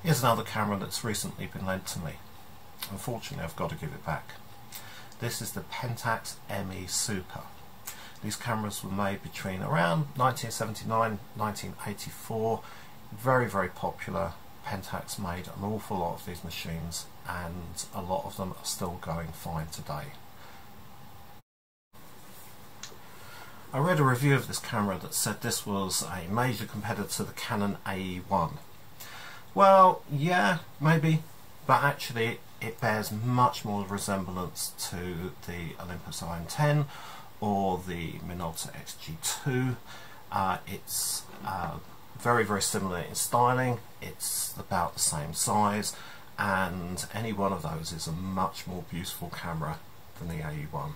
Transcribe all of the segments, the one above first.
Here's another camera that's recently been lent to me. Unfortunately, I've got to give it back. This is the Pentax ME Super. These cameras were made between around 1979 1984. Very, very popular. Pentax made an awful lot of these machines, and a lot of them are still going fine today. I read a review of this camera that said this was a major competitor to the Canon AE1. Well, yeah, maybe, but actually it bears much more resemblance to the Olympus IM10 or the Minolta XG2. It's very, very similar in styling. It's about the same size, and any one of those is a much more beautiful camera than the AE1.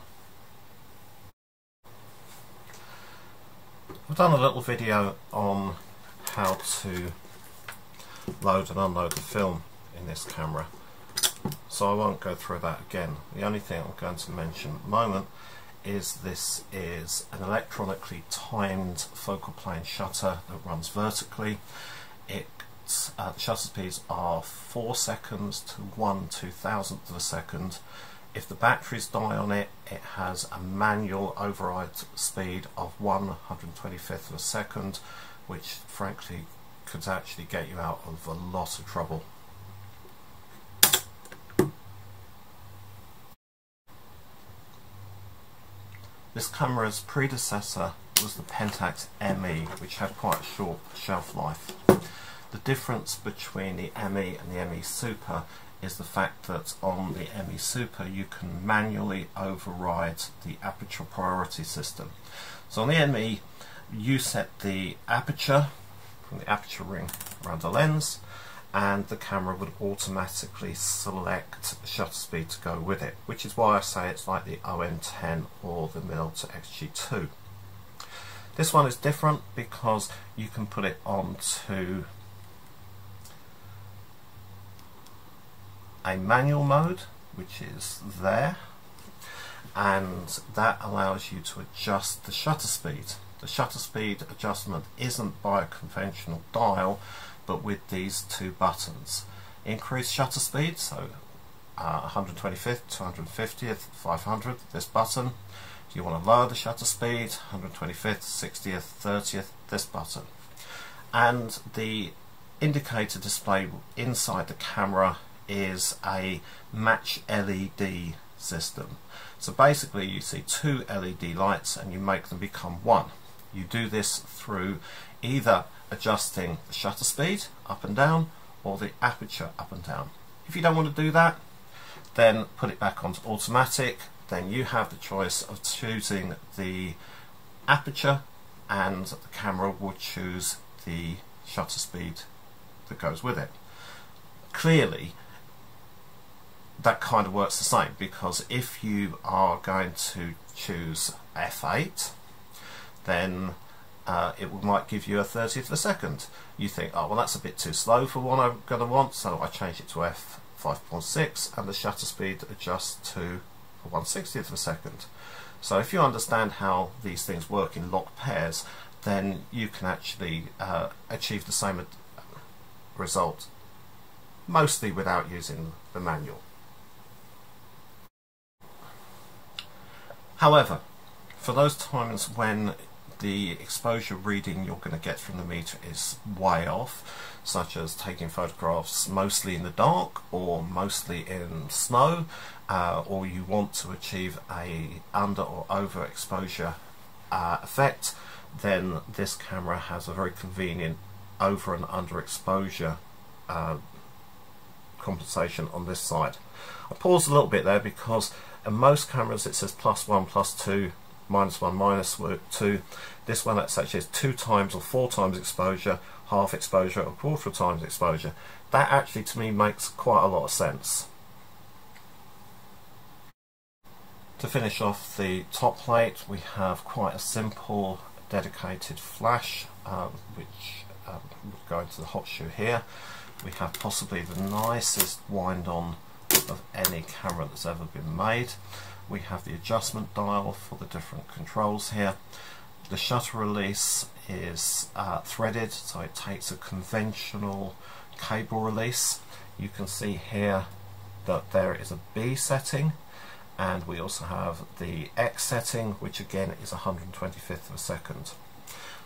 I've done a little video on how to load and unload the film in this camera, so I won't go through that again. The only thing I'm going to mention at the moment is this is an electronically timed focal plane shutter that runs vertically. The shutter speeds are 4 seconds to 1/2000th of a second. If the batteries die on it, it has a manual override speed of 1/125th of a second, which frankly could actually get you out of a lot of trouble. This camera's predecessor was the Pentax ME, which had quite a short shelf life. The difference between the ME and the ME Super is the fact that on the ME Super you can manually override the aperture priority system. So on the ME you set the aperture from the aperture ring around the lens, and the camera would automatically select the shutter speed to go with it, which is why I say it's like the OM10 or the Minolta XG2. This one is different because you can put it onto a manual mode, which is there, and that allows you to adjust the shutter speed. The shutter speed adjustment isn't by a conventional dial, but with these two buttons. Increase shutter speed, so 125th, 250th, 500th, this button. If you want to lower the shutter speed, 125th, 60th, 30th, this button. And the indicator display inside the camera is a match LED system. So basically you see two LED lights and you make them become one. You do this through either adjusting the shutter speed up and down or the aperture up and down. If you don't want to do that, then put it back onto automatic. Then you have the choice of choosing the aperture, and the camera will choose the shutter speed that goes with it. Clearly that kind of works the same, because if you are going to choose f8, then it might give you a 30th of a second. You think, oh well, that's a bit too slow for what I'm going to want, so I change it to f5.6 and the shutter speed adjusts to 1/60th of a second. So if you understand how these things work in locked pairs, then you can actually achieve the same result, mostly without using the manual. However, for those times when the exposure reading you're going to get from the meter is way off, such as taking photographs mostly in the dark or mostly in snow, or you want to achieve a under or over exposure effect, then this camera has a very convenient over and under exposure compensation on this side. I paused a little bit there because in most cameras it says +1, +2, -1, -2. This one that actually is 2 times or 4 times exposure, half exposure or quarter times exposure. That actually to me makes quite a lot of sense. To finish off the top plate, we have quite a simple dedicated flash which would go into the hot shoe here. We have possibly the nicest wind on of any camera that's ever been made. We have the adjustment dial for the different controls here. The shutter release is threaded, so it takes a conventional cable release. You can see here that there is a B setting, and we also have the X setting, which again is 125th of a second.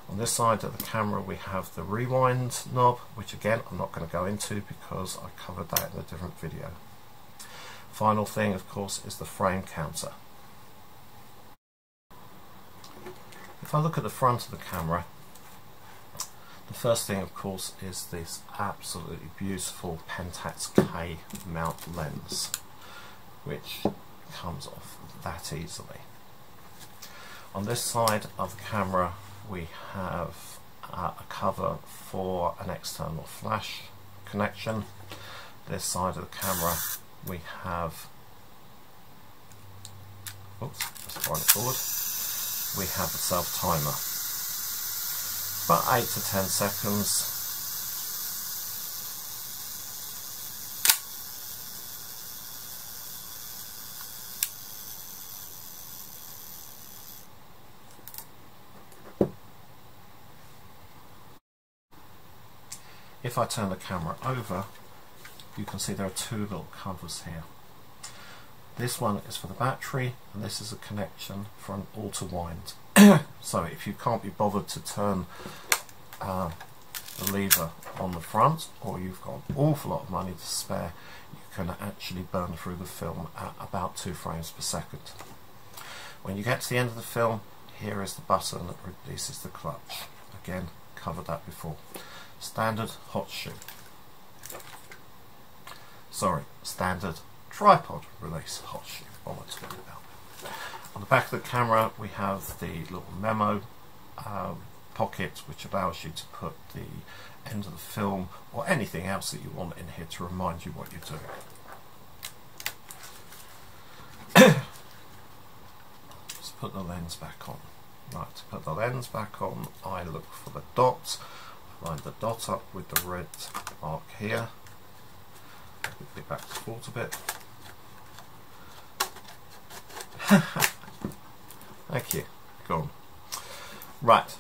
On this side of the camera we have the rewind knob, which again I'm not going to go into because I covered that in a different video. Final thing, of course, is the frame counter. If I look at the front of the camera, the first thing, of course, is this absolutely beautiful Pentax K mount lens, which comes off that easily. On this side of the camera we have a cover for an external flash connection. This side of the camera we have, oops, let's wind it forward, we have the self timer. About 8 to 10 seconds. If I turn the camera over, you can see there are two little covers here. This one is for the battery, and this is a connection for an auto wind. So if you can't be bothered to turn the lever on the front, or you've got an awful lot of money to spare, you can actually burn through the film at about 2 frames per second. When you get to the end of the film, here is the button that releases the clutch. Again, covered that before. Standard hot shoe. Sorry, standard tripod release hot shoe. What am I talking about? On the back of the camera we have the little memo pocket, which allows you to put the end of the film or anything else that you want in here to remind you what you're doing. Let's put the lens back on. Right, to put the lens back on, I look for the dot. Line the dot up with the red mark here. Quickly back to forward a bit. Thank you. Gone. Right.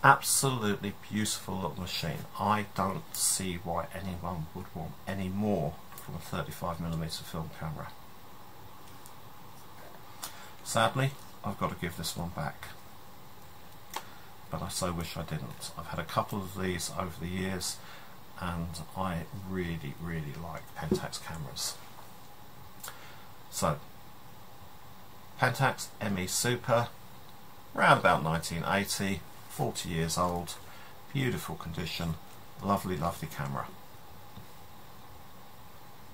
Absolutely beautiful little machine. I don't see why anyone would want any more from a 35mm film camera. Sadly, I've got to give this one back, but I so wish I didn't. I've had a couple of these over the years and I really like Pentax cameras. So, Pentax ME Super, around about 1980, 40 years old, beautiful condition, lovely camera.